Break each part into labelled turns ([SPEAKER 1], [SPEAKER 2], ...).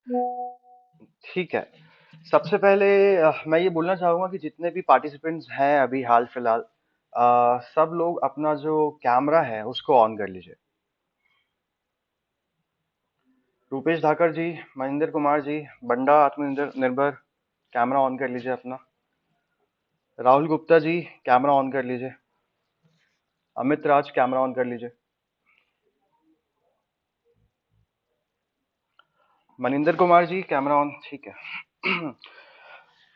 [SPEAKER 1] ठीक है। सबसे पहले मैं ये बोलना चाहूँगा कि जितने भी पार्टिसिपेंट्स हैं अभी हाल फिलहाल, सब लोग अपना जो कैमरा है उसको ऑन कर लीजिए। रूपेश धाकर जी, मनिंदर कुमार जी, बंडा आत्मनिर्भर, कैमरा ऑन कर लीजिए अपना। राहुल गुप्ता जी, कैमरा ऑन कर लीजिए। अमित राज, कैमरा ऑन कर लीजिए। मनिंदर कुमार जी, कैमरा ऑन, ठीक है।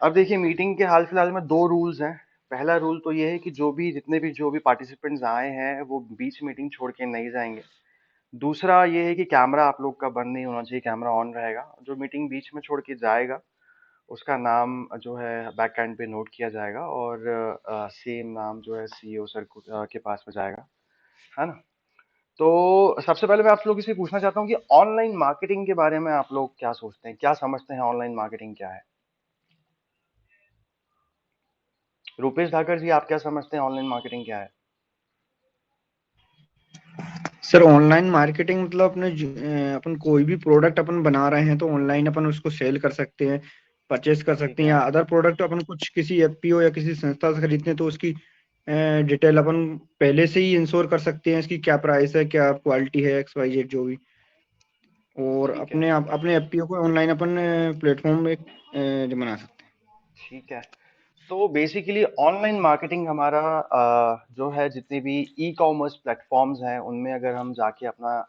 [SPEAKER 1] अब देखिए, मीटिंग के हाल फिलहाल में दो रूल्स हैं। पहला रूल तो ये है कि जितने भी जो भी पार्टिसिपेंट्स आए हैं वो बीच मीटिंग छोड़ के नहीं जाएंगे। दूसरा ये है कि कैमरा आप लोग का बंद नहीं होना चाहिए, कैमरा ऑन रहेगा। जो मीटिंग बीच में छोड़ के जाएगा उसका नाम जो है बैक एंड पे नोट किया जाएगा और सेम नाम जो है सीईओ सर के पास में जाएगा, है ना। तो सबसे पहले मैं आप लोगों से पूछना चाहता हूँ कि ऑनलाइन मार्केटिंग के बारे में आप लोग क्या सोचते हैं, क्या समझते हैं, ऑनलाइन मार्केटिंग क्या है? रुपेश धाकर जी, आप क्या समझते हैं ऑनलाइन मार्केटिंग क्या है?
[SPEAKER 2] सर ऑनलाइन मार्केटिंग मतलब अपन कोई भी प्रोडक्ट अपन बना रहे हैं तो ऑनलाइन अपन उसको सेल कर सकते हैं, परचेस कर
[SPEAKER 1] ठीक
[SPEAKER 2] सकते हैं।
[SPEAKER 1] है।
[SPEAKER 2] या अदर प्रोडक्ट अपन कुछ किसी एफपीओ या किसी संस्था से खरीदते हैं तो उसकी डिटेल अपन पहले से ही इंश्योर कर सकते हैं, इसकी क्या प्राइस है, क्या क्वालिटी है, एक्स वाई जेड जो भी। और
[SPEAKER 1] ठीक है।
[SPEAKER 2] अपने एफपीओ को ऑनलाइन अपन प्लेटफॉर्म में बना सकते हैं।
[SPEAKER 1] ठीक है। तो बेसिकली ऑनलाइन मार्केटिंग हमारा जो है, जितने भी ई कॉमर्स प्लेटफॉर्म्स हैं उनमें अगर हम जाके अपना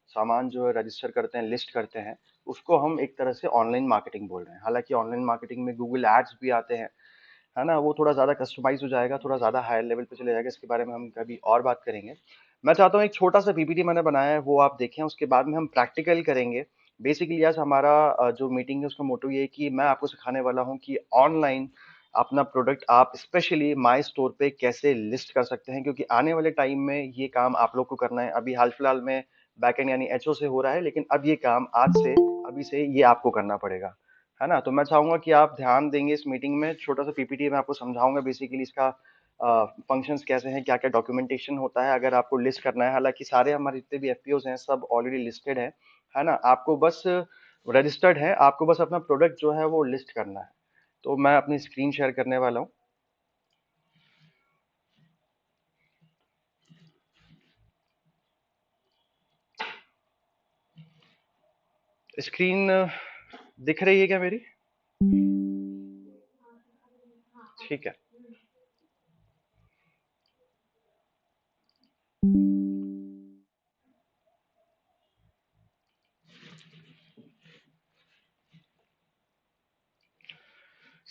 [SPEAKER 1] सामान जो है रजिस्टर करते हैं, लिस्ट करते हैं, उसको हम एक तरह से ऑनलाइन मार्केटिंग बोल रहे हैं। हालांकि ऑनलाइन मार्केटिंग में गूगल एड्स भी आते हैं, है ना। वो थोड़ा ज़्यादा कस्टमाइज हो जाएगा, थोड़ा ज़्यादा हायर लेवल पे चले जाएगा, इसके बारे में हम कभी और बात करेंगे। मैं चाहता हूँ एक छोटा सा पीपीटी मैंने बनाया है, वो आप देखें, उसके बाद में हम प्रैक्टिकल करेंगे। बेसिकली आज हमारा जो मीटिंग है उसका मोटो ये है कि मैं आपको सिखाने वाला हूँ कि ऑनलाइन अपना प्रोडक्ट आप स्पेशली माई स्टोर पे कैसे लिस्ट कर सकते हैं, क्योंकि आने वाले टाइम में ये काम आप लोग को करना है। अभी हाल फिलहाल में बैकएंड यानी एचओ से हो रहा है, लेकिन अब ये काम आज से, अभी से ये आपको करना पड़ेगा, है ना। तो मैं चाहूंगा कि आप ध्यान देंगे इस मीटिंग में। छोटा सा पीपीटी मैं आपको समझाऊंगा बेसिकली इसका फंक्शंस कैसे हैं, क्या क्या डॉक्यूमेंटेशन होता है अगर आपको लिस्ट करना है। हालांकि सारे हमारे जितने भी एफपीओज हैं सब ऑलरेडी लिस्टेड है ना। आपको बस रजिस्टर्ड है, आपको बस अपना प्रोडक्ट जो है वो लिस्ट करना है। तो मैं अपनी स्क्रीन शेयर करने वाला हूँ। स्क्रीन दिख रही है क्या मेरी? ठीक है।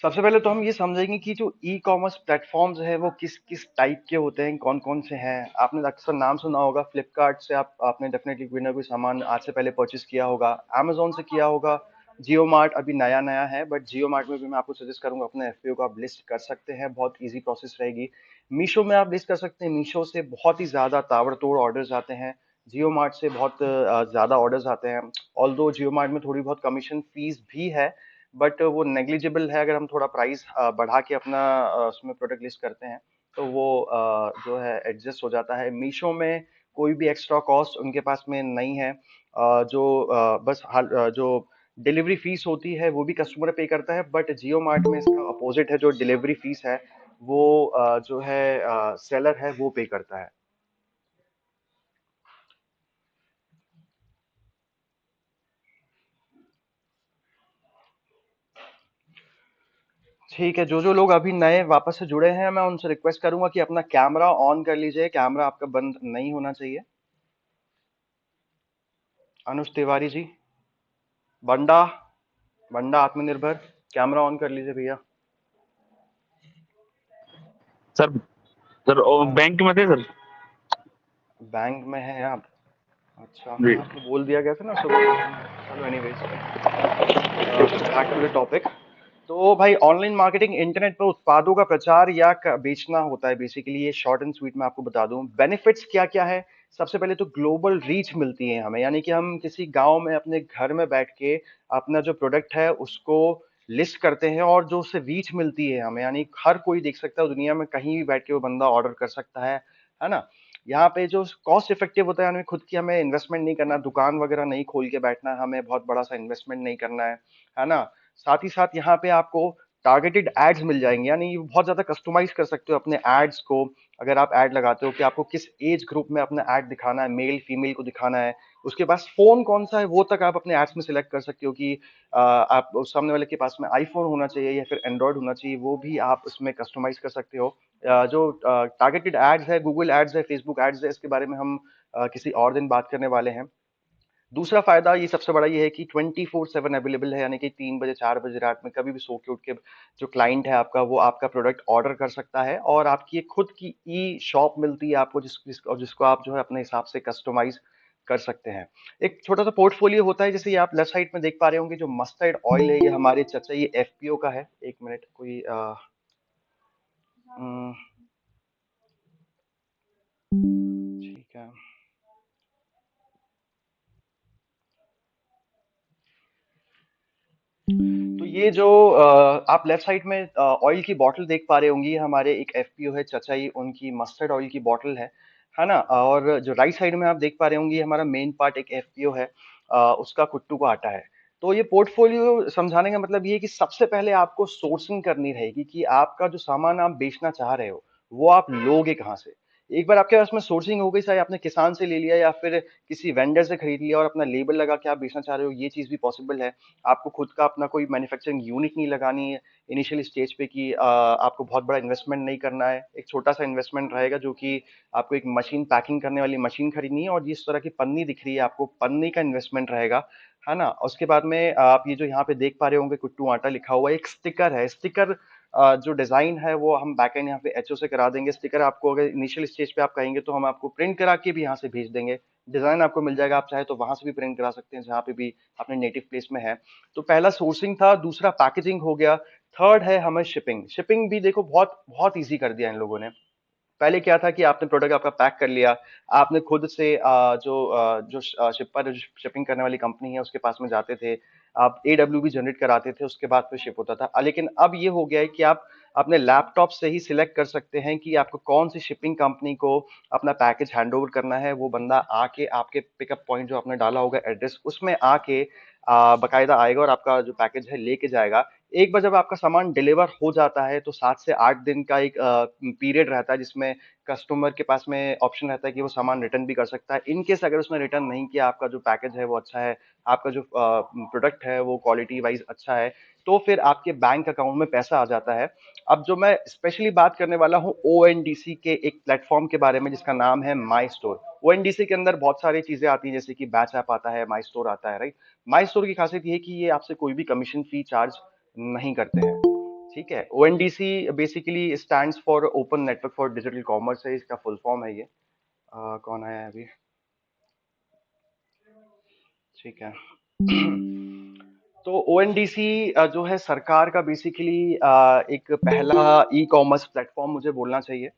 [SPEAKER 1] सबसे पहले तो हम ये समझेंगे कि जो ई कॉमर्स प्लेटफॉर्म्स हैं वो किस किस टाइप के होते हैं, कौन कौन से हैं। आपने अक्सर नाम सुना होगा, फ्लिपकार्ट से आपने डेफिनेटली कोई ना कोई सामान आज से पहले परचेस किया होगा, अमेजोन से किया होगा, जियो मार्ट अभी नया नया है, बट जियो मार्ट में भी मैं आपको सजेस्ट करूंगा अपने एफपीओ को आप लिस्ट कर सकते हैं, बहुत ईजी प्रोसेस रहेगी। मीशो में आप लिस्ट कर सकते हैं, मीशो से बहुत ही ज्यादा ताबड़तोड़ ऑर्डर्स आते हैं। जियो मार्ट से बहुत ज्यादा ऑर्डर्स आते हैं। ऑल्दो जियो मार्ट में थोड़ी बहुत कमीशन फीस भी है, बट वो नेग्लिजिबल है। अगर हम थोड़ा प्राइस बढ़ा के अपना उसमें प्रोडक्ट लिस्ट करते हैं तो वो जो है एडजस्ट हो जाता है। मीशो में कोई भी एक्स्ट्रा कॉस्ट उनके पास में नहीं है। जो डिलीवरी फीस होती है वो भी कस्टमर पे करता है, बट जियो मार्ट में इसका अपोजिट है, जो डिलीवरी फीस है वो जो है सेलर है वो पे करता है। ठीक है, जो जो लोग अभी नए वापस से जुड़े हैं मैं उनसे रिक्वेस्ट करूंगा कि अपना कैमरा ऑन कर लीजिए, कैमरा आपका बंद नहीं होना चाहिए। अनुज तिवारी जी, बंडा, बंडा आत्मनिर्भर, कैमरा ऑन कर लीजिए भैया।
[SPEAKER 3] सर सर बैंक में थे सर।
[SPEAKER 1] बैंक में है आप? अच्छा,
[SPEAKER 3] जी
[SPEAKER 1] आपको बोल दिया गया था ना सुबह। चलो anyways, back to the topic. तो भाई, ऑनलाइन मार्केटिंग इंटरनेट पर उत्पादों का प्रचार या बेचना होता है बेसिकली। ये शॉर्ट एंड स्वीट मैं आपको बता दूं, बेनिफिट्स क्या क्या है। सबसे पहले तो ग्लोबल रीच मिलती है हमें, यानी कि हम किसी गांव में अपने घर में बैठ के अपना जो प्रोडक्ट है उसको लिस्ट करते हैं और जो उससे रीच मिलती है हमें, यानी हर कोई देख सकता है दुनिया में, कहीं भी बैठ के वो बंदा ऑर्डर कर सकता है ना। यहाँ पे जो कॉस्ट इफेक्टिव होता है, हमें खुद की हमें इन्वेस्टमेंट नहीं करना, दुकान वगैरह नहीं खोल के बैठना है, हमें बहुत बड़ा सा इन्वेस्टमेंट नहीं करना है ना। साथ ही साथ यहाँ पे आपको टारगेटेड एड्स मिल जाएंगे, यानी बहुत ज्यादा कस्टमाइज कर सकते हो अपने एड्स को। अगर आप ऐड लगाते हो कि आपको किस एज ग्रुप में अपना ऐड दिखाना है, मेल फीमेल को दिखाना है, उसके पास फोन कौन सा है वो तक आप अपने एड्स में सिलेक्ट कर सकते हो कि आप सामने वाले के पास में आईफोन होना चाहिए या फिर एंड्रॉयड होना चाहिए, वो भी आप उसमें कस्टमाइज कर सकते हो। जो टारगेटेड एड्स है, गूगल एड्स है, फेसबुक एड्स है, इसके बारे में हम किसी और दिन बात करने वाले हैं। दूसरा फायदा ये सबसे बड़ा ये है कि 24/7 अवेलेबल है, यानी कि 3 बजे 4 बजे रात में कभी भी सो के उठ के जो क्लाइंट है आपका, वो आपका प्रोडक्ट ऑर्डर कर सकता है, और आपकी एक खुद की ई शॉप मिलती है आपको, जिसको आप जो है अपने हिसाब से कस्टमाइज कर सकते हैं। एक छोटा सा पोर्टफोलियो होता है, जैसे ये आप लेफ्ट साइड में देख पा रहे होंगे, जो मस्टर्ड ऑयल है ये हमारे चचा, ये एफपीओ का है। एक मिनट, कोई उम, ठीक है। तो ये जो आप लेफ्ट साइड में ऑयल की बोतल देख पा रहे होंगी, ये हमारे एक एफपीओ है चचाई, उनकी मस्टर्ड ऑयल की बोतल है ना। और जो राइट साइड में आप देख पा रहे होंगे, ये हमारा मेन पार्ट एक एफपीओ है, उसका कुट्टू का आटा है। तो ये पोर्टफोलियो समझाने का मतलब ये है कि सबसे पहले आपको सोर्सिंग करनी रहेगी कि आपका जो सामान आप बेचना चाह रहे हो, वो आप लोगे कहाँ से। एक बार आपके पास में सोर्सिंग हो गई, चाहे आपने किसान से ले लिया या फिर किसी वेंडर से खरीद लिया और अपना लेबल लगा के आप बेचना चाह रहे हो, ये चीज भी पॉसिबल है। आपको खुद का अपना कोई मैन्युफैक्चरिंग यूनिट नहीं लगानी है इनिशियल स्टेज पे, कि आपको बहुत बड़ा इन्वेस्टमेंट नहीं करना है। एक छोटा सा इन्वेस्टमेंट रहेगा, जो कि आपको एक मशीन, पैकिंग करने वाली मशीन खरीदनी है, और जिस तरह की पन्नी दिख रही है आपको, पन्नी का इन्वेस्टमेंट रहेगा, है ना। उसके बाद में आप ये जो यहाँ पे देख पा रहे होंगे कुट्टू आटा लिखा हुआ है, एक स्टिकर है। स्टिकर जो डिजाइन है वो हम बैकएंड यहाँ पे एचओ से करा देंगे। स्टिकर आपको अगर इनिशियल स्टेज पे आप कहेंगे तो हम आपको प्रिंट करा के भी यहाँ से भेज देंगे। डिजाइन आपको मिल जाएगा, आप चाहे तो वहां से भी प्रिंट करा सकते हैं जहाँ पे भी अपने नेटिव प्लेस में है। तो पहला सोर्सिंग था, दूसरा पैकेजिंग हो गया, थर्ड है हमें शिपिंग। शिपिंग भी देखो बहुत बहुत ईजी कर दिया इन लोगों ने। पहले क्या था कि आपने प्रोडक्ट आपका पैक कर लिया, आपने खुद से जो शिपर, जो शिपिंग करने वाली कंपनी है उसके पास में जाते थे, आप एडब्ल्यूबी जनरेट कराते थे, उसके बाद फिर शिप होता था। लेकिन अब ये हो गया है कि आप अपने लैपटॉप से ही सिलेक्ट कर सकते हैं कि आपको कौन सी शिपिंग कंपनी को अपना पैकेज हैंड ओवर करना है। वो बंदा आके आपके पिकअप पॉइंट जो आपने डाला होगा एड्रेस, उसमें आके बकायदा आएगा और आपका जो पैकेज है लेके जाएगा। एक बार जब आपका सामान डिलीवर हो जाता है तो 7 से 8 दिन का एक पीरियड रहता है, जिसमें कस्टमर के पास में ऑप्शन रहता है कि वो सामान रिटर्न भी कर सकता है। इन केस अगर उसने रिटर्न नहीं किया, आपका जो पैकेज है वो अच्छा है, आपका जो प्रोडक्ट है वो क्वालिटी वाइज अच्छा है, तो फिर आपके बैंक अकाउंट में पैसा आ जाता है। अब जो मैं स्पेशली बात करने वाला हूँ ओएनडीसी के एक प्लेटफॉर्म के बारे में, जिसका नाम है माई स्टोर। ओएनडीसी के अंदर बहुत सारी चीजें आती हैं, जैसे कि बैच ऐप आता है, माई स्टोर आता है, राइट। माई स्टोर की खासियत ये है कि ये आपसे कोई भी कमीशन फी चार्ज नहीं करते हैं। ठीक है। ONDC basically stands for open network for digital commerce है, इसका फुल फॉर्म है ये। कौन आया है अभी? ठीक है। तो ओएनडीसी जो है सरकार का बेसिकली एक पहला ई कॉमर्स प्लेटफॉर्म मुझे बोलना चाहिए।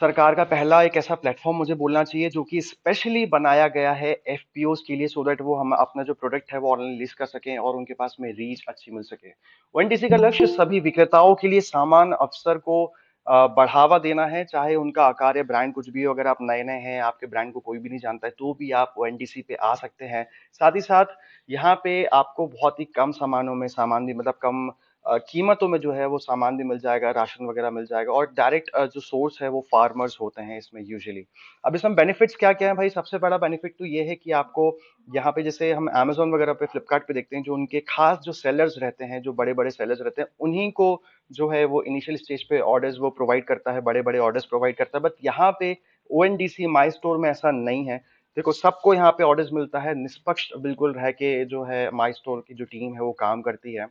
[SPEAKER 1] सरकार का पहला एक ऐसा प्लेटफॉर्म मुझे बोलना चाहिए जो कि स्पेशली बनाया गया है एफपीओस के लिए, सो दैट वो हम अपना जो प्रोडक्ट है वो ऑनलाइन लिस्ट कर सकें और उनके पास में रीच अच्छी मिल सके। ओएनडीसी का लक्ष्य सभी विक्रेताओं के लिए समान अवसर को बढ़ावा देना है, चाहे उनका आकार या ब्रांड कुछ भी हो। अगर आप नए नए हैं, आपके ब्रांड को कोई भी नहीं जानता है, तो भी आप ओएनडीसी पे आ सकते हैं। साथ ही साथ यहाँ पे आपको बहुत ही कम सामानों में सामान भी, मतलब कम कीमतों में जो है वो सामान भी मिल जाएगा, राशन वगैरह मिल जाएगा, और डायरेक्ट जो सोर्स है वो फार्मर्स होते हैं इसमें यूजुअली। अब इसमें बेनिफिट्स क्या क्या है भाई? सबसे बड़ा बेनिफिट तो ये है कि आपको यहाँ पे, जैसे हम Amazon वगैरह पे, फ्लिपकार्ट पे देखते हैं, जो उनके खास जो सेलर्स रहते हैं, जो बड़े बड़े सेलर्स रहते हैं, उन्हीं को जो है वो इनिशियल स्टेज पे ऑर्डर्स वो प्रोवाइड करता है, बड़े बड़े ऑर्डर्स प्रोवाइड करता है। बट यहाँ पे ओएनडीसी माई स्टोर में ऐसा नहीं है। देखो, सबको यहाँ पे ऑर्डर्स मिलता है, निष्पक्ष बिल्कुल रह के जो है माई स्टोर की जो टीम है वो काम करती है।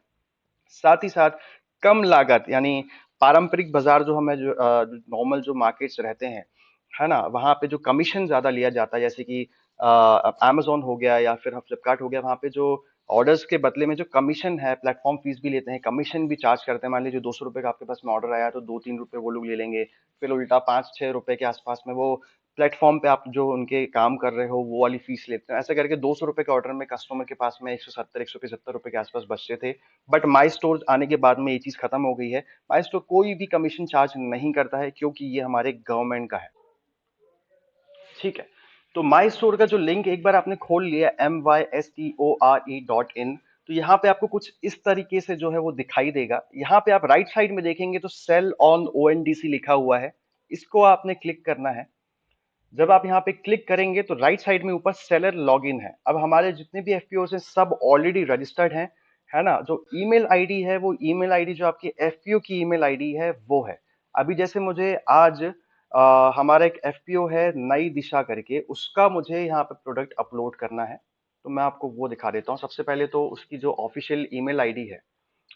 [SPEAKER 1] साथ ही साथ कम लागत, यानी पारंपरिक बाजार जो हमें जो नॉर्मल जो मार्केट्स रहते हैं, है ना, वहां पे जो कमीशन ज्यादा लिया जाता है, जैसे कि अमेजोन हो गया या फिर फ्लिपकार्ट हो गया, वहां पे जो ऑर्डर्स के बदले में जो कमीशन है, प्लेटफॉर्म फीस भी लेते हैं, कमीशन भी चार्ज करते हैं। मान लीजिए 200 रुपए का आपके पास में ऑर्डर आया तो 2-3 रुपए वो लोग ले लेंगे, फिर उल्टा 5-6 रुपए के आसपास में वो प्लेटफॉर्म पे आप जो उनके काम कर रहे हो वो वाली फीस लेते हैं। ऐसा करके 200 रुपए के ऑर्डर में कस्टमर के पास में 170-175 रुपए के आसपास बचते थे। बट माई स्टोर आने के बाद में ये चीज खत्म हो गई है। माई स्टोर कोई भी कमीशन चार्ज नहीं करता है क्योंकि ये हमारे गवर्नमेंट का है। ठीक है, तो माई स्टोर का जो लिंक एक बार आपने खोल लिया mystore.in, तो यहाँ पे आपको कुछ इस तरीके से जो है वो दिखाई देगा। यहाँ पे आप राइट साइड में देखेंगे तो सेल ऑन ONDC लिखा हुआ है, इसको आपने क्लिक करना है। जब आप यहाँ पे क्लिक करेंगे तो राइट साइड में ऊपर सेलर लॉगिन है। अब हमारे जितने भी एफपीओ हैं सब ऑलरेडी रजिस्टर्ड हैं, है ना। जो ईमेल आईडी है वो ईमेल आईडी जो आपकी एफपीओ की ईमेल आईडी है वो है। अभी जैसे मुझे आज हमारा एक एफपीओ है नई दिशा करके, उसका मुझे यहाँ पे प्रोडक्ट अपलोड करना है। तो मैं आपको वो दिखा देता हूँ। सबसे पहले तो उसकी जो ऑफिशियल ईमेल आईडी है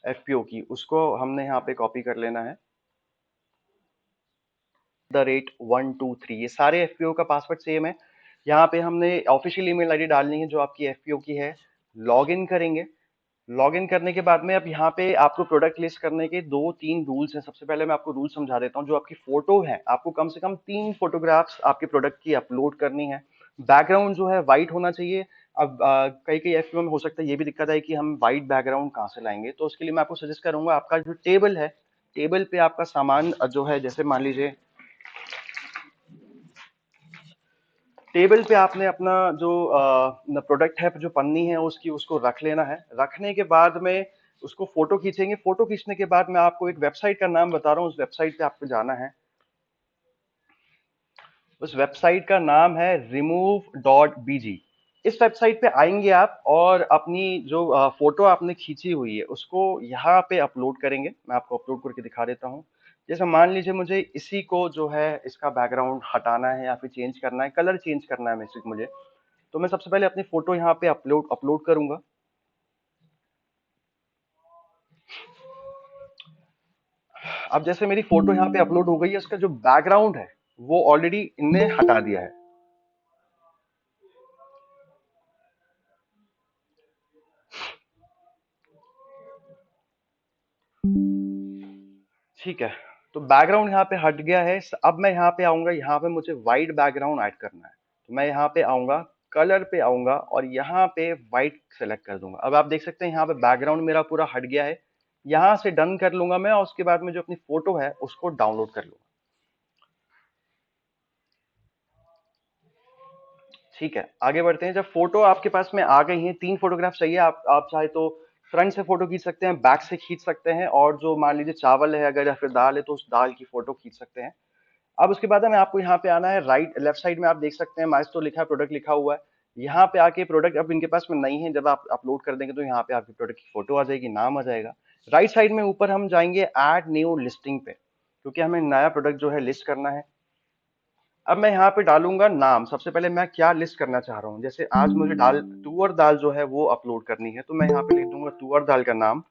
[SPEAKER 1] एफपीओ की, उसको हमने यहाँ पे कॉपी कर लेना है। @123, ये सारे एफपीओ का पासवर्ड सेम है। यहाँ पे हमने ऑफिशियल ईमेल आईडी डालनी है जो आपकी एफपीओ की है। लॉगिन करेंगे। लॉगिन करने के बाद में अब यहाँ पे आपको प्रोडक्ट लिस्ट करने के 2-3 रूल्स हैं। सबसे पहले मैं आपको रूल समझा देता हूँ। जो आपकी फोटो है, आपको कम से कम 3 फोटोग्राफ्स आपके प्रोडक्ट की अपलोड करनी है। बैकग्राउंड जो है व्हाइट होना चाहिए। अब कई कई एफपीओ में हो सकता है ये भी दिक्कत है कि हम व्हाइट बैकग्राउंड कहाँ से लाएंगे। तो उसके लिए मैं आपको सजेस्ट करूंगा, आपका जो टेबल है, टेबल पे आपका सामान जो है, जैसे मान लीजिए टेबल पे आपने अपना जो प्रोडक्ट है, जो पन्नी है उसकी, उसको रख लेना है। रखने के बाद में उसको फोटो खींचेंगे। फोटो खींचने के बाद मैं आपको एक वेबसाइट का नाम बता रहा हूँ, उस वेबसाइट पे आपको जाना है। उस वेबसाइट का नाम है remove.bg। इस वेबसाइट पे आएंगे आप और अपनी जो फोटो आपने खींची हुई है उसको यहाँ पे अपलोड करेंगे। मैं आपको अपलोड करके दिखा देता हूँ। जैसे मान लीजिए मुझे इसी को जो है इसका बैकग्राउंड हटाना है या फिर चेंज करना है, कलर चेंज करना है मुझे। तो मैं सबसे पहले अपनी फोटो यहाँ पे अपलोड अपलोड करूंगा। अब जैसे मेरी फोटो यहाँ पे अपलोड हो गई है, उसका जो बैकग्राउंड है वो ऑलरेडी इनने हटा दिया है। ठीक है, तो बैकग्राउंड यहाँ पे हट गया है। अब मैं यहाँ पे आऊंगा, यहाँ पे मुझे व्हाइट बैकग्राउंड ऐड करना है। तो मैं यहाँ पे आऊंगा, कलर पे आऊंगा और यहाँ पे व्हाइट सेलेक्ट कर दूंगा। अब आप देख सकते हैं यहाँ पे बैकग्राउंड मेरा पूरा हट गया है। यहाँ से डन कर लूंगा मैं और उसके बाद में जो अपनी फोटो है उसको डाउनलोड कर लूंगा। ठीक है, आगे बढ़ते हैं। जब फोटो आपके पास में आ गई है, 3 फोटोग्राफ चाहिए। आप चाहे तो फ्रंट से फोटो खींच सकते हैं, बैक से खींच सकते हैं, और जो मान लीजिए चावल है अगर या फिर दाल है तो उस दाल की फोटो खींच सकते हैं। अब उसके बाद में आपको यहाँ पे आना है। राइट लेफ्ट साइड में आप देख सकते हैं माई स्टोर लिखा है, प्रोडक्ट लिखा हुआ है। यहाँ पे आके प्रोडक्ट अब इनके पास में नहीं है, जब आप अपलोड कर देंगे तो यहाँ पे आपके प्रोडक्ट की फोटो आ जाएगी, नाम आ जाएगा। राइट साइड में ऊपर हम जाएंगे ऐड न्यू लिस्टिंग पे, क्योंकि हमें नया प्रोडक्ट जो है लिस्ट करना है। अब मैं यहाँ पे डालूंगा नाम। सबसे पहले मैं क्या लिस्ट करना चाह रहा हूँ, जैसे आज मुझे दाल, तुअर दाल जो है वो अपलोड करनी है, तो मैं यहाँ पे लिख दूंगा तुअर दाल का नाम।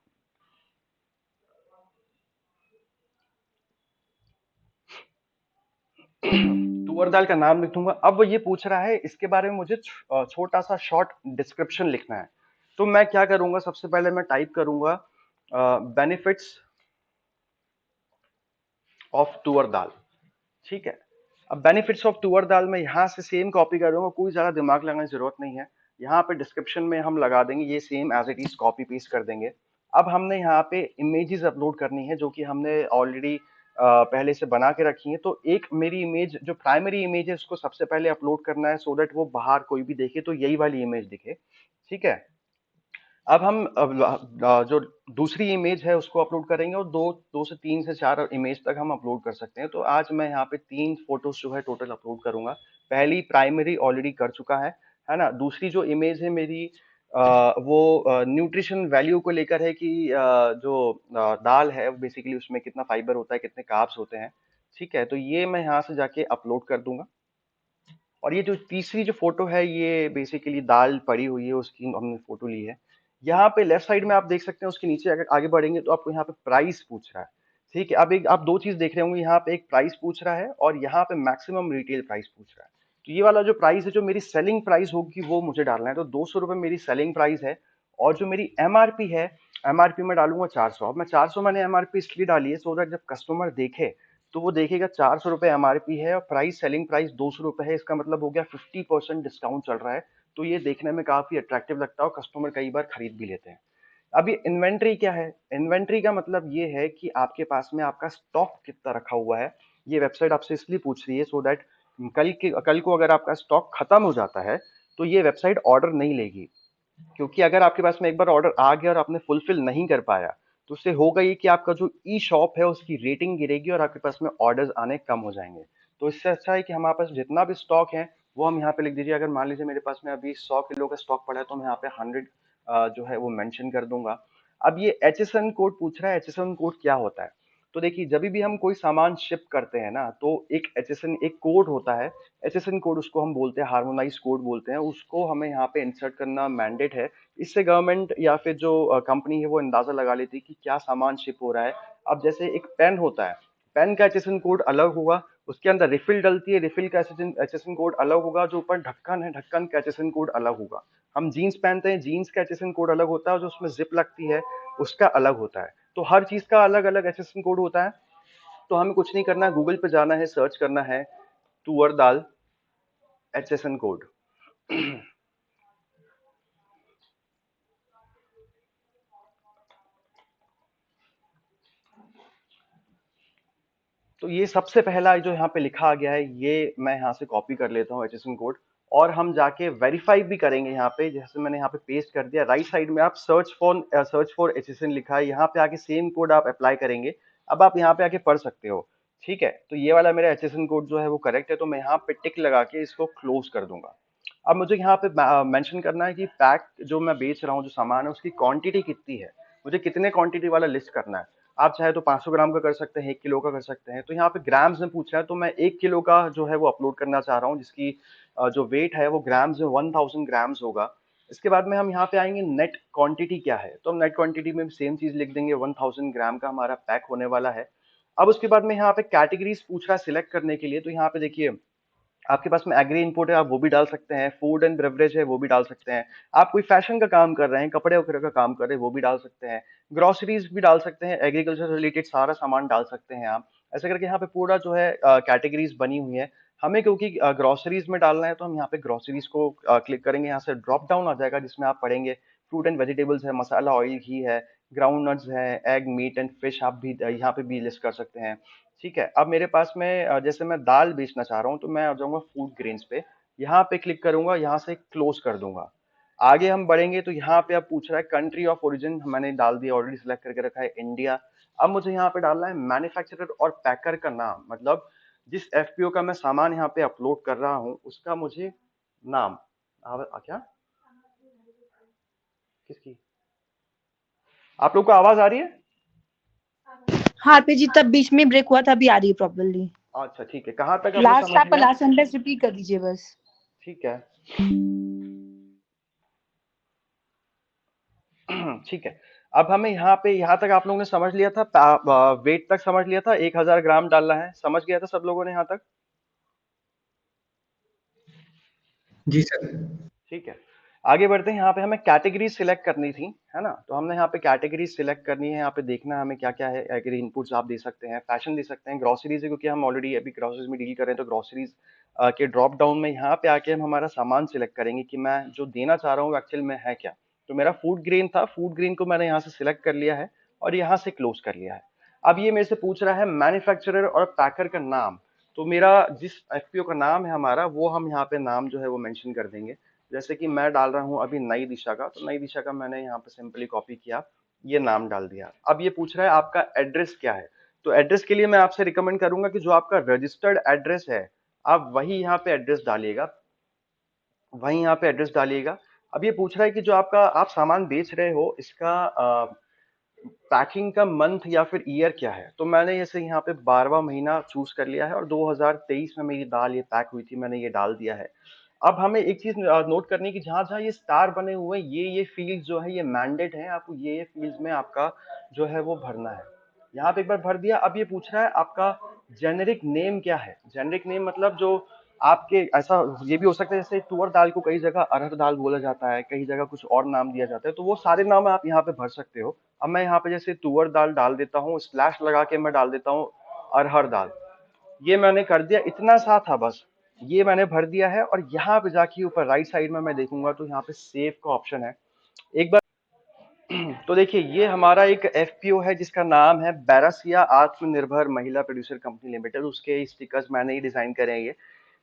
[SPEAKER 1] तुअर दाल का नाम लिख दूंगा। अब वो ये पूछ रहा है इसके बारे में मुझे छोटा सा शॉर्ट डिस्क्रिप्शन लिखना है। तो मैं क्या करूंगा, सबसे पहले मैं टाइप करूंगा बेनिफिट्स ऑफ तुअर दाल। ठीक है, अब बेनिफिट्स ऑफ तुअर दाल में यहाँ से सेम कॉपी कर दूंगा, कोई ज्यादा दिमाग लगाने की जरूरत नहीं है। यहाँ पे डिस्क्रिप्शन में हम लगा देंगे ये same as it is, copy paste कर देंगे। अब हमने यहाँ पे इमेजेस अपलोड करनी है जो कि हमने ऑलरेडी पहले से बना के रखी है। तो एक मेरी इमेज जो प्राइमरी इमेज है उसको सबसे पहले अपलोड करना है, सो दैट वो बाहर कोई भी देखे तो यही वाली इमेज दिखे। ठीक है, अब हम जो दूसरी इमेज है उसको अपलोड करेंगे और दो दो से तीन से चार इमेज तक हम अपलोड कर सकते हैं। तो आज मैं यहाँ पे 3 फोटोज जो है टोटल अपलोड करूंगा। पहली प्राइमरी ऑलरेडी कर चुका है ना। दूसरी जो इमेज है मेरी वो न्यूट्रिशन वैल्यू को लेकर है कि जो दाल है बेसिकली उसमें कितना फाइबर होता है, कितने कार्ब्स होते हैं। ठीक है, तो ये मैं यहाँ से जाके अपलोड कर दूंगा। और ये जो तीसरी जो फोटो है ये बेसिकली दाल पड़ी हुई है, उसकी हमने फोटो ली है। यहाँ पे लेफ्ट साइड में आप देख सकते हैं, उसके नीचे अगर आगे बढ़ेंगे तो आपको यहाँ पे प्राइस पूछ रहा है। ठीक है, अब एक आप दो चीज देख रहे होंगे, यहाँ पे एक प्राइस पूछ रहा है और यहाँ पे मैक्सिमम रिटेल प्राइस पूछ रहा है। तो ये वाला जो प्राइस है, जो मेरी सेलिंग प्राइस होगी वो मुझे डालना है। तो 200 रुपये मेरी सेलिंग प्राइस है और जो मेरी एमआरपी है, एमआरपी में डालूंगा 400। अब मैं 400 मैंने एमआरपी इसलिए डाली है सो दैट जब कस्टमर देखे तो वो देखेगा 400 रुपये एमआरपी है और प्राइस सेलिंग प्राइस 200 रुपये है, इसका मतलब हो गया 50% डिस्काउंट चल रहा है। तो ये देखने में काफी अट्रैक्टिव लगता है और कस्टमर कई बार खरीद भी लेते हैं। अब ये इन्वेंट्री क्या है? इन्वेंट्री का मतलब ये है कि आपके पास में आपका स्टॉक कितना रखा हुआ है। ये वेबसाइट आपसे इसलिए पूछ रही है सो दैट कल को अगर आपका स्टॉक खत्म हो जाता है तो ये वेबसाइट ऑर्डर नहीं लेगी। क्योंकि अगर आपके पास में एक बार ऑर्डर आ गया और आपने फुलफिल नहीं कर पाया तो उससे होगा ये कि आपका जो ई शॉप है उसकी रेटिंग गिरेगी और आपके पास में ऑर्डर्स आने कम हो जाएंगे। तो इससे अच्छा है कि हमारे पास जितना भी स्टॉक है वो हम यहाँ पे लिख दीजिए। अगर मान लीजिए मेरे पास में अभी 100 किलो का स्टॉक पड़ा है तो मैं यहाँ पे 100 जो है वो मेंशन कर दूंगा। अब ये HSN कोड पूछ रहा है, HSN कोड क्या होता है? तो देखिए जब भी हम कोई सामान शिप करते हैं ना तो एक HSN एक कोड होता है। HSN कोड उसको हम बोलते हैं, हार्मोनाइज कोड बोलते हैं, उसको हमें यहाँ पे इंसर्ट करना मैंडेट है। इससे गवर्नमेंट या फिर जो कंपनी है वो अंदाजा लगा लेती है कि क्या सामान शिप हो रहा है। अब जैसे एक पेन होता है, पेन का HSN कोड अलग होगा, उसके अंदर रिफिल डलती है, रिफिल का HSN कोड अलग होगा, जो ऊपर ढक्कन है ढक्कन का HSN कोड अलग होगा। हम जीन्स पहनते हैं, जीन्स का HSN कोड अलग होता है, जो उसमें जिप लगती है उसका अलग होता है। तो हर चीज का अलग अलग HSN कोड होता है। तो हमें कुछ नहीं करना है, गूगल पे जाना है, सर्च करना है तुअर दाल HSN कोड। तो ये सबसे पहला जो यहाँ पे लिखा गया है ये मैं यहाँ से कॉपी कर लेता हूँ HSN कोड। और हम जाके वेरीफाई भी करेंगे यहाँ पे, जैसे मैंने यहाँ पे पेस्ट कर दिया। राइट साइड में आप सर्च फॉर HSN लिखा है, यहाँ पे आके सेम कोड आप अप्लाई करेंगे। अब आप यहाँ पे आके पढ़ सकते हो। ठीक है, तो ये वाला मेरा HSN कोड जो है वो करेक्ट है, तो मैं यहाँ पे टिक लगा के इसको क्लोज कर दूंगा। अब मुझे यहाँ पे मेंशन करना है कि पैक जो मैं बेच रहा हूँ, जो सामान है उसकी क्वांटिटी कितनी है, मुझे कितने क्वांटिटी वाला लिस्ट करना है। आप चाहे तो 500 ग्राम का कर सकते हैं, 1 किलो का कर सकते हैं। तो यहाँ पे ग्राम्स में पूछ रहा है तो मैं 1 किलो का जो है वो अपलोड करना चाह रहा हूँ, जिसकी जो वेट है वो ग्राम्स में 1000 ग्राम्स होगा। इसके बाद में हम यहाँ पे आएंगे नेट क्वांटिटी क्या है, तो हम नेट क्वांटिटी में सेम चीज लिख देंगे, 1000 ग्राम का हमारा पैक होने वाला है। अब उसके बाद में यहाँ पे कैटेगरीज पूछ रहा है सिलेक्ट करने के लिए, तो यहाँ पे देखिए आपके पास में एग्री इनपुट है, आप वो भी डाल सकते हैं, फूड एंड बेवरेज है वो भी डाल सकते हैं, आप कोई फैशन का काम कर रहे हैं, कपड़े वगैरह का काम कर रहे हैं वो भी डाल सकते हैं, ग्रोसरीज भी डाल सकते हैं, एग्रीकल्चर से रिलेटेड सारा सामान डाल सकते हैं आप। ऐसे करके यहाँ पे पूरा जो है कैटेगरीज बनी हुई है। हमें क्योंकि ग्रोसरीज में डालना है तो हम यहाँ पे ग्रोसरीज को क्लिक करेंगे, यहाँ से ड्रॉप डाउन आ जाएगा जिसमें आप पढ़ेंगे फ्रूट एंड वेजिटेबल्स है, मसाला ऑयल घी है, ग्राउंड नट्स है, एग मीट एंड फिश आप भी यहाँ पे भी लिस्ट कर सकते हैं। ठीक है, अब मेरे पास में जैसे मैं दाल बेचना चाह रहा हूँ तो मैं आ जाऊंगा फूड ग्रेन्स पे, यहाँ पे क्लिक करूंगा, यहाँ से क्लोज कर दूंगा। आगे हम बढ़ेंगे तो यहाँ पे अब पूछ रहा है कंट्री ऑफ ओरिजिन, मैंने डाल दिया, ऑलरेडी सिलेक्ट करके रखा है इंडिया। अब मुझे यहाँ पे डालना है मैन्युफैक्चरर और पैकर का नाम, मतलब जिस FPO का मैं सामान यहाँ पे अपलोड कर रहा हूँ उसका मुझे नाम। क्या किसकी? आप लोग को आवाज आ रही है?
[SPEAKER 4] हाँ पे जी, तब बीच में ब्रेक हुआ था, अभी आ रही है प्रॉपर्ली।
[SPEAKER 1] अच्छा ठीक है, कहाँ तक आपने
[SPEAKER 4] लास्ट
[SPEAKER 1] समझ
[SPEAKER 4] आपका
[SPEAKER 1] लिया?
[SPEAKER 4] लास्ट सेंटेंस रिपीट कर दीजिए बस।
[SPEAKER 1] ठीक है। ठीक है, अब हमें यहाँ पे यहाँ तक आप लोगों ने समझ लिया था, वेट तक समझ लिया था, 1000 ग्राम डालना है, समझ गया था सब लोगों ने यहाँ तक?
[SPEAKER 2] जी सर।
[SPEAKER 1] ठीक है, आगे बढ़ते हैं। यहाँ पे हमें कैटेगरी सिलेक्ट करनी थी, है ना? तो हमने यहाँ पे कैटेगरी सिलेक्ट करनी है, यहाँ पे देखना है हमें क्या क्या है। एग्री इनपुट्स आप दे सकते हैं, फैशन दे सकते हैं, ग्रोसरीज है क्योंकि हम ऑलरेडी अभी ग्रोसरीज में डील कर रहे हैं, तो ग्रोसरीज के ड्रॉप डाउन में यहाँ पे आके हम हमारा सामान सिलेक्ट करेंगे कि मैं जो देना चाह रहा हूँ एक्चुअल में है क्या। तो मेरा फूड ग्रेन था, फूड ग्रेन को मैंने यहाँ से सिलेक्ट कर लिया है और यहाँ से क्लोज कर लिया है। अब ये मेरे से पूछ रहा है मैन्युफैक्चरर और पैकर का नाम। तो मेरा जिस FPO का नाम है हमारा, वो हम यहाँ पे नाम जो है वो मेंशन कर देंगे। जैसे कि मैं डाल रहा हूँ अभी नई दिशा का, तो नई दिशा का मैंने यहाँ पे सिंपली कॉपी किया, ये नाम डाल दिया। अब ये पूछ रहा है आपका एड्रेस क्या है, तो एड्रेस के लिए मैं आपसे रिकमेंड करूंगा कि जो आपका रजिस्टर्ड एड्रेस है आप वही यहाँ पे एड्रेस डालिएगा, वही यहाँ पे एड्रेस डालिएगा। अब ये पूछ रहा है कि जो आपका आप सामान बेच रहे हो इसका पैकिंग का मंथ या फिर ईयर क्या है, तो मैंने जैसे यहाँ पे 12वां महीना चूज कर लिया है और 2023 में मेरी दाल ये पैक हुई थी, मैंने ये डाल दिया है। अब हमें एक चीज नोट करनी है कि जहां जहां ये स्टार बने हुए हैं ये फील्ड्स जो है ये मैंडेट है, आपको ये फील्ड्स में आपका जो है वो भरना है। यहाँ पे एक बार भर दिया। अब ये पूछ रहा है आपका जेनेरिक नेम क्या है। जेनेरिक नेम मतलब जो आपके, ऐसा ये भी हो सकता है जैसे तुअर दाल को कई जगह अरहर दाल बोला जाता है, कई जगह कुछ और नाम दिया जाता है, तो वो सारे नाम आप यहाँ पे भर सकते हो। अब मैं यहाँ पे जैसे तुअर दाल डाल देता हूँ, स्लैश लगा के मैं डाल देता हूँ अरहर दाल। ये मैंने कर दिया, इतना सा था बस, ये मैंने भर दिया है। और यहाँ पे जाके ऊपर राइट साइड में मैं देखूंगा तो यहाँ पे सेव का ऑप्शन है। एक बार तो देखिए, ये हमारा एक एफपीओ है जिसका नाम है बैरसिया आत्मनिर्भर महिला प्रोड्यूसर कंपनी लिमिटेड। उसके स्टिकर्स मैंने ही डिजाइन करे हैं ये।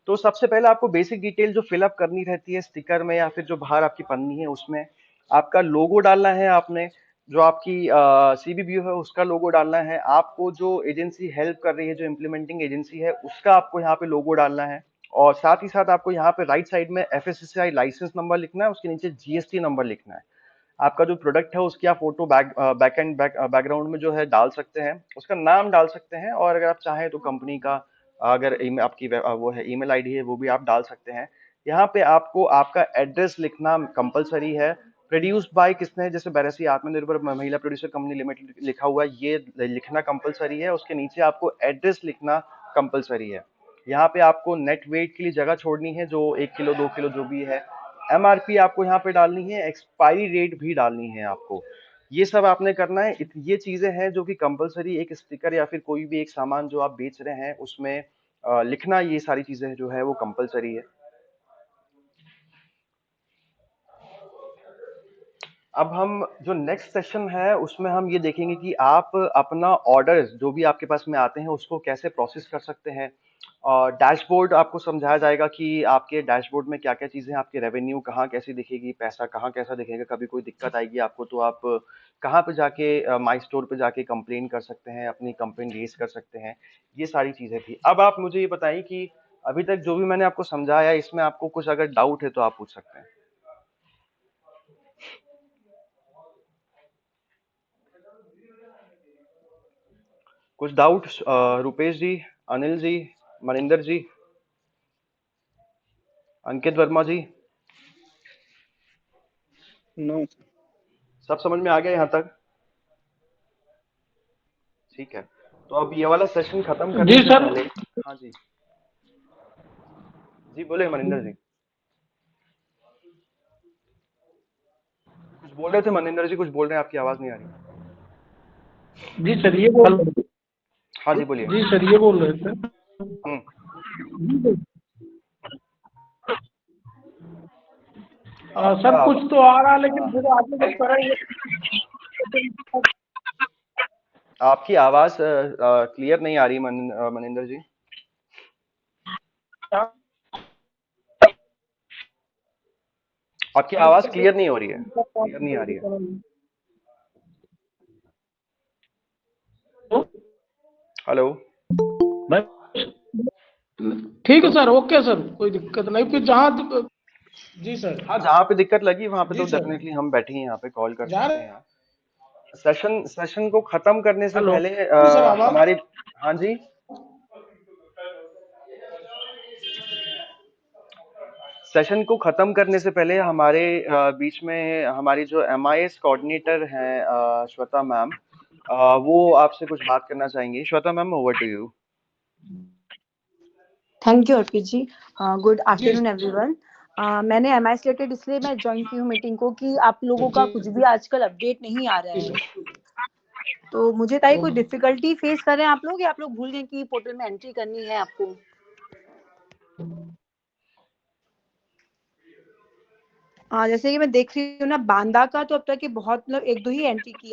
[SPEAKER 1] तो सबसे पहले आपको बेसिक डिटेल जो फिलअप करनी रहती है स्टिकर में या फिर जो बाहर आपकी पन्नी है उसमें, आपका लोगो डालना है आपने, जो आपकी सीबीबीओ है उसका लोगो डालना है आपको, जो एजेंसी हेल्प कर रही है, जो इम्प्लीमेंटिंग एजेंसी है उसका आपको यहाँ पे लोगो डालना है। और साथ ही साथ आपको यहाँ पे राइट साइड में एफएसएसआई लाइसेंस नंबर लिखना है, उसके नीचे जीएसटी नंबर लिखना है। आपका जो प्रोडक्ट है उसकी आप फोटो बैकग्राउंड में जो है डाल सकते हैं, उसका नाम डाल सकते हैं, और अगर आप चाहें तो कंपनी का, अगर आपकी वो है ईमेल आईडी है वो भी आप डाल सकते हैं। यहाँ पे आपको आपका एड्रेस लिखना कंपलसरी है। प्रोड्यूस्ड बाय किसने, जैसे बैरसी आत्मनिर्भर महिला प्रोड्यूसर कंपनी लिमिटेड लिखा हुआ है, ये लिखना कंपलसरी है। उसके नीचे आपको एड्रेस लिखना कंपलसरी है। यहाँ पे आपको नेट वेट के लिए जगह छोड़नी है, जो 1 किलो 2 किलो जो भी है। एमआरपी आपको यहाँ पे डालनी है, एक्सपायरी डेट भी डालनी है आपको। ये सब आपने करना है। ये चीजें हैं जो कि कंपलसरी एक स्टिकर या फिर कोई भी एक सामान जो आप बेच रहे हैं उसमें लिखना, ये सारी चीजें जो है वो कंपलसरी है। अब हम जो नेक्स्ट सेशन है उसमें हम ये देखेंगे कि आप अपना ऑर्डर जो भी आपके पास में आते हैं उसको कैसे प्रोसेस कर सकते हैं। और डैशबोर्ड आपको समझाया जाएगा कि आपके डैशबोर्ड में क्या क्या चीजें, आपकी रेवेन्यू कहाँ कैसी दिखेगी, पैसा कहाँ कैसा दिखेगा, कभी कोई दिक्कत आएगी आपको तो आप कहाँ पे जाके माई स्टोर पे जाके कंप्लेन कर सकते हैं, अपनी कंप्लेन रेज कर सकते हैं। ये सारी चीजें थी। अब आप मुझे ये बताइए कि अभी तक जो भी मैंने आपको समझाया इसमें आपको कुछ अगर डाउट है तो आप पूछ सकते हैं। कुछ डाउट रुपेश जी, अनिल जी, मनिंदर जी, अंकित वर्मा जी?
[SPEAKER 2] नो।
[SPEAKER 1] सब समझ में आ गया यहाँ तक? ठीक है। तो अब ये वाला सेशन खत्म करने
[SPEAKER 5] जी
[SPEAKER 1] से
[SPEAKER 5] सर।
[SPEAKER 1] पहले, हाँ जी जी बोले मनिंदर जी। कुछ बोल रहे थे मनिंदर जी, कुछ बोल रहे हैं, आपकी आवाज नहीं आ रही।
[SPEAKER 5] जी सर ये बोल
[SPEAKER 1] हाँ जी बोलिए।
[SPEAKER 5] जी सर ये बोल रहे थे। सर
[SPEAKER 1] आपका
[SPEAKER 5] कुछ तो आ रहा है लेकिन फिर आगे जब करेंगे।
[SPEAKER 1] आपकी आवाज क्लियर नहीं आ रही मनिंदर जी। आपकी आवाज क्लियर नहीं हो रही है, क्लियर नहीं आ रही है। हेलो।
[SPEAKER 5] ठीक है सर, ओके सर, कोई दिक्कत नहीं। फिर जहाँ जी सर।
[SPEAKER 1] हाँ, जहाँ पे दिक्कत लगी वहां पे
[SPEAKER 5] जी
[SPEAKER 1] तो
[SPEAKER 5] सर
[SPEAKER 1] डेफिनेटली हम बैठे हैं, यहाँ पे कॉल कर
[SPEAKER 5] जा
[SPEAKER 1] सकते
[SPEAKER 5] रहे।
[SPEAKER 1] हैं यहाँ। सेशन को खत्म करने से
[SPEAKER 5] हेलो
[SPEAKER 1] पहले
[SPEAKER 5] सर आवाज।
[SPEAKER 1] हमारी, हाँ जी, सेशन को खत्म करने से पहले हमारे बीच में हमारी जो एमआईएस कोऑर्डिनेटर हैं श्वेता मैम, वो आपसे कुछ बात करना चाहेंगी। Shweta ma'am, over to you.
[SPEAKER 4] Thank you Arpit ji. Good
[SPEAKER 5] जी
[SPEAKER 4] आफ्टरनून एवरीवन। मैंने एमआईएस रिलेटेड इसलिए मैं ज्वाइन की हूँ मीटिंग को कि आप लोगों का कुछ भी आजकल अपडेट नहीं आ रहा है। तो मुझे ताकि कोई डिफिकल्टी फेस कर रहे हैं आप लोग, या आप लोग भूल गए कि पोर्टल में एंट्री करनी है आपको? जैसे कि मैं देख रही हूँ ना, बांदा का तो अब तक बहुत मतलब 1-2 ही एंट्री की